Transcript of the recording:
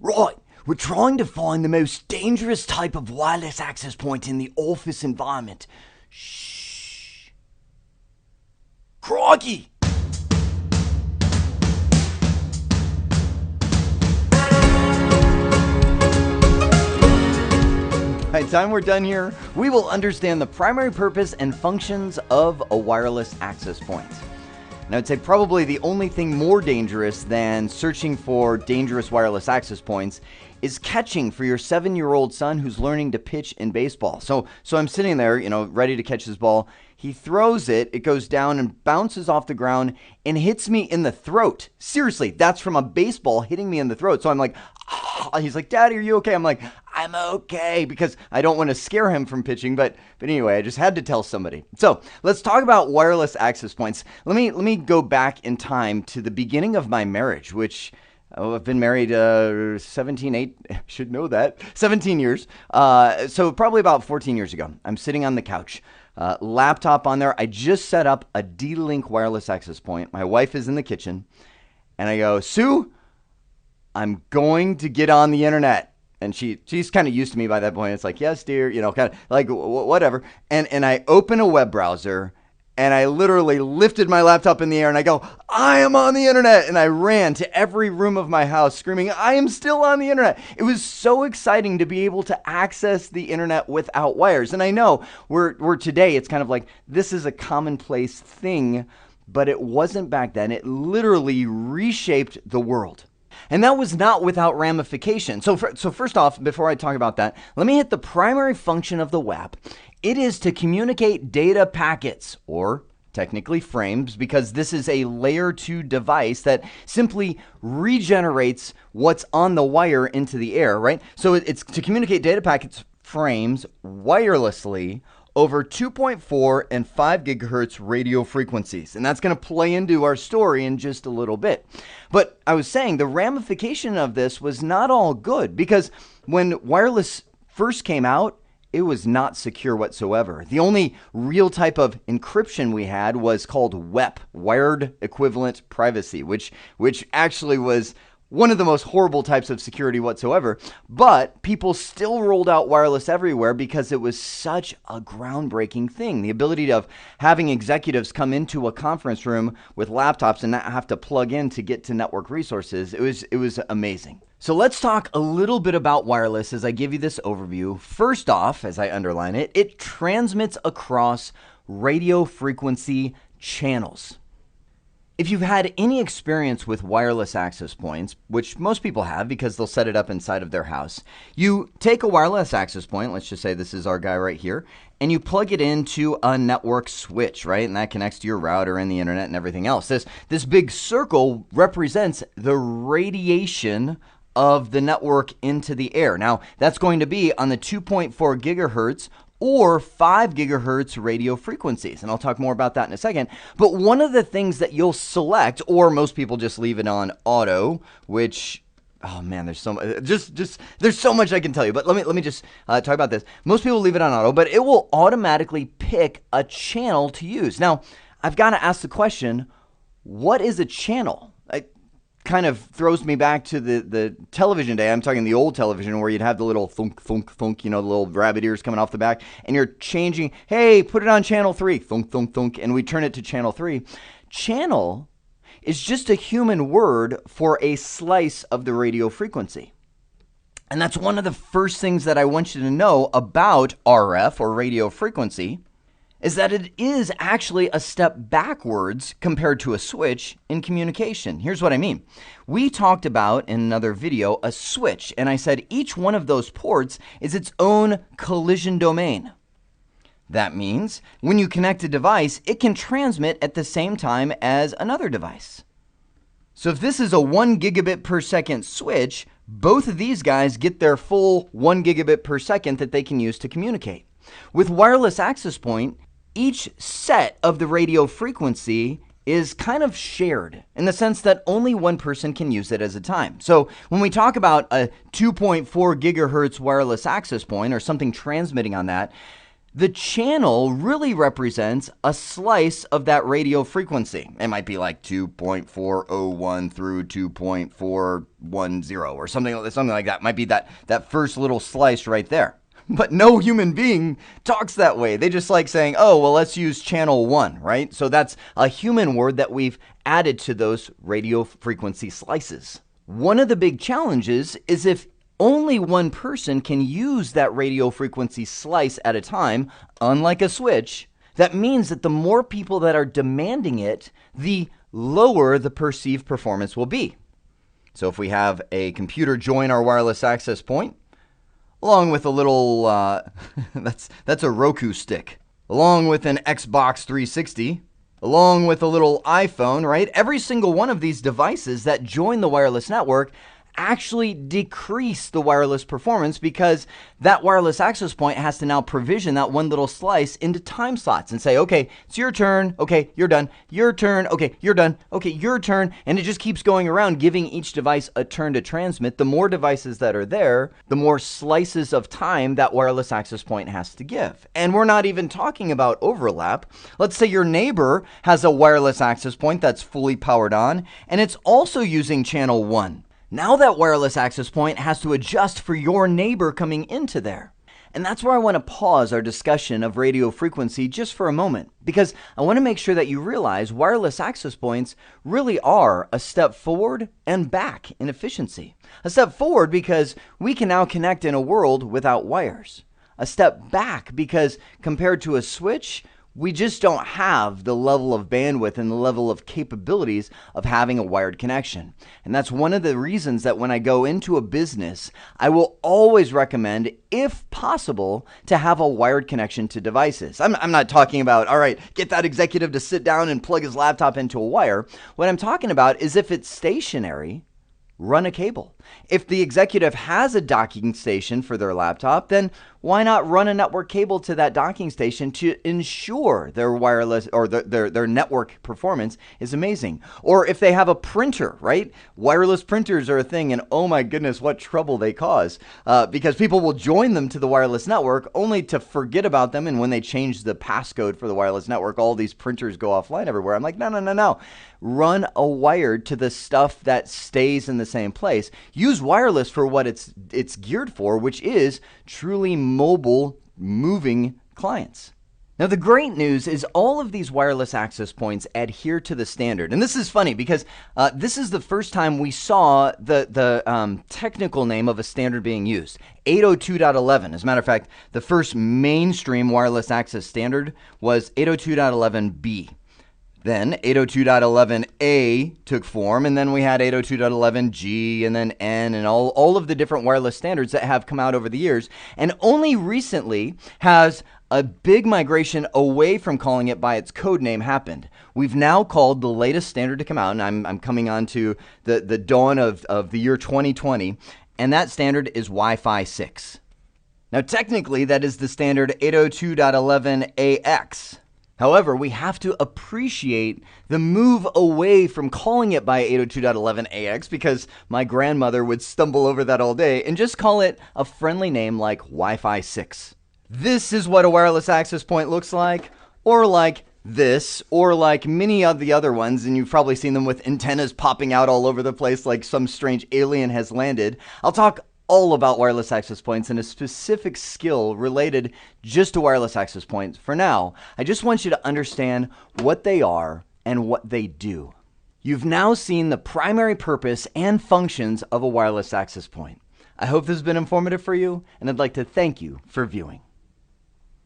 Right, we're trying to find the most dangerous type of wireless access point in the office environment. Shh. Crikey! By the time we're done here, we will understand the primary purpose and functions of a wireless access point. And I would say probably the only thing more dangerous than searching for dangerous wireless access points is catching for your 7-year-old son who's learning to pitch in baseball. So I'm sitting there, ready to catch his ball. He throws it, it goes down and bounces off the ground and hits me in the throat. Seriously, that's from a baseball hitting me in the throat. So I'm like, ah. He's like, Daddy, are you okay? I'm like, I'm okay, because I don't want to scare him from pitching. But anyway, I just had to tell somebody. So let's talk about wireless access points. Let me go back in time to the beginning of my marriage, which I've been married 17 years. So probably about 14 years ago. I'm sitting on the couch. Laptop on there. I just set up a D-Link wireless access point. My wife is in the kitchen. And I go, Sue, I'm going to get on the internet. And she's kind of used to me by that point. It's like, yes, dear, kind of like whatever. And I open a web browser and I literally lifted my laptop in the air and I go, I am on the internet. And I ran to every room of my house screaming, I am still on the internet. It was so exciting to be able to access the internet without wires. And I know we're today, it's kind of like this is a commonplace thing, but it wasn't back then. It literally reshaped the world. And that was not without ramification. So first off, before I talk about that, let me hit the primary function of the WAP. It is to communicate data packets, or technically frames, because this is a layer 2 device that simply regenerates what's on the wire into the air, right? So it's to communicate data packets, frames, wirelessly over 2.4 and 5 gigahertz radio frequencies. And that's going to play into our story in just a little bit. But I was saying the ramification of this was not all good, because when wireless first came out, it was not secure whatsoever. The only real type of encryption we had was called WEP, Wired Equivalent Privacy, which actually was one of the most horrible types of security whatsoever. But people still rolled out wireless everywhere because it was such a groundbreaking thing. The ability of having executives come into a conference room with laptops and not have to plug in to get to network resources, it was amazing. So let's talk a little bit about wireless as I give you this overview. First off, as I underline it, it transmits across radio frequency channels. If you've had any experience with wireless access points, which most people have because they'll set it up inside of their house, you take a wireless access point, let's just say this is our guy right here, and you plug it into a network switch, right? And that connects to your router and the internet and everything else. This big circle represents the radiation of the network into the air. Now, that's going to be on the 2.4 gigahertz or 5 gigahertz radio frequencies. And I'll talk more about that in a second. But one of the things that you'll select, or most people just leave it on auto, which, oh man, there's so much, there's so much I can tell you. But let me just talk about this. Most people leave it on auto, but it will automatically pick a channel to use. Now, I've got to ask the question, what is a channel? Kind of throws me back to the television day. I'm talking the old television where you'd have the little thunk, thunk, thunk, the little rabbit ears coming off the back, and you're changing, hey, put it on channel 3, thunk, thunk, thunk, and we turn it to channel 3. Channel is just a human word for a slice of the radio frequency. And that's one of the first things that I want you to know about RF, or radio frequency, is that it is actually a step backwards compared to a switch in communication. Here's what I mean. We talked about in another video a switch, and I said each one of those ports is its own collision domain. That means when you connect a device, it can transmit at the same time as another device. So if this is a 1 gigabit per second switch, both of these guys get their full 1 gigabit per second that they can use to communicate. With wireless access point, each set of the radio frequency is kind of shared in the sense that only one person can use it at a time. So when we talk about a 2.4 gigahertz wireless access point or something transmitting on that, The channel really represents a slice of that radio frequency. It might be like 2.401 through 2.410 or something like that. It might be that first little slice right there. But no human being talks that way. They just like saying, oh, well, let's use channel 1, right? So that's a human word that we've added to those radio frequency slices. One of the big challenges is if only one person can use that radio frequency slice at a time, unlike a switch. That means that the more people that are demanding it, the lower the perceived performance will be. So if we have a computer join our wireless access point, along with a little, that's a Roku stick, along with an Xbox 360, along with a little iPhone, right? Every single one of these devices that join the wireless network actually decrease the wireless performance because that wireless access point has to now provision that one little slice into time slots and say, okay, it's your turn. Okay, you're done. Your turn. Okay, you're done. Okay, your turn. And it just keeps going around, giving each device a turn to transmit. The more devices that are there, the more slices of time that wireless access point has to give. And we're not even talking about overlap. Let's say your neighbor has a wireless access point that's fully powered on, and it's also using channel 1. Now that wireless access point has to adjust for your neighbor coming into there. And that's where I want to pause our discussion of radio frequency just for a moment, because I want to make sure that you realize wireless access points really are a step forward and back in efficiency. A step forward because we can now connect in a world without wires. A step back because compared to a switch, we just don't have the level of bandwidth and the level of capabilities of having a wired connection. And that's one of the reasons that when I go into a business, I will always recommend, if possible, to have a wired connection to devices. I'm not talking about, all right, get that executive to sit down and plug his laptop into a wire. What I'm talking about is if it's stationary, run a cable. If the executive has a docking station for their laptop, then why not run a network cable to that docking station to ensure their wireless or their network performance is amazing? Or if they have a printer, right? Wireless printers are a thing, and oh my goodness, what trouble they cause. Because people will join them to the wireless network only to forget about them, and when they change the passcode for the wireless network, all these printers go offline everywhere. I'm like, no. Run a wire to the stuff that stays in the same place. Use wireless for what it's geared for, which is truly mobile, moving clients. Now, the great news is all of these wireless access points adhere to the standard. And this is funny because this is the first time we saw the technical name of a standard being used, 802.11. As a matter of fact, the first mainstream wireless access standard was 802.11b. Then 802.11a took form, and then we had 802.11g, and then n, and all of the different wireless standards that have come out over the years. And only recently has a big migration away from calling it by its code name happened. We've now called the latest standard to come out, and I'm coming on to the dawn of the year 2020, and that standard is Wi-Fi 6. Now, technically, that is the standard 802.11ax. However, we have to appreciate the move away from calling it by 802.11ax because my grandmother would stumble over that all day and just call it a friendly name like Wi-Fi 6. This is what a wireless access point looks like, or like this, or like many of the other ones, and you've probably seen them with antennas popping out all over the place like some strange alien has landed. I'll talk all about wireless access points and a specific skill related just to wireless access points. For now, I just want you to understand what they are and what they do. You've now seen the primary purpose and functions of a wireless access point. I hope this has been informative for you, and I'd like to thank you for viewing.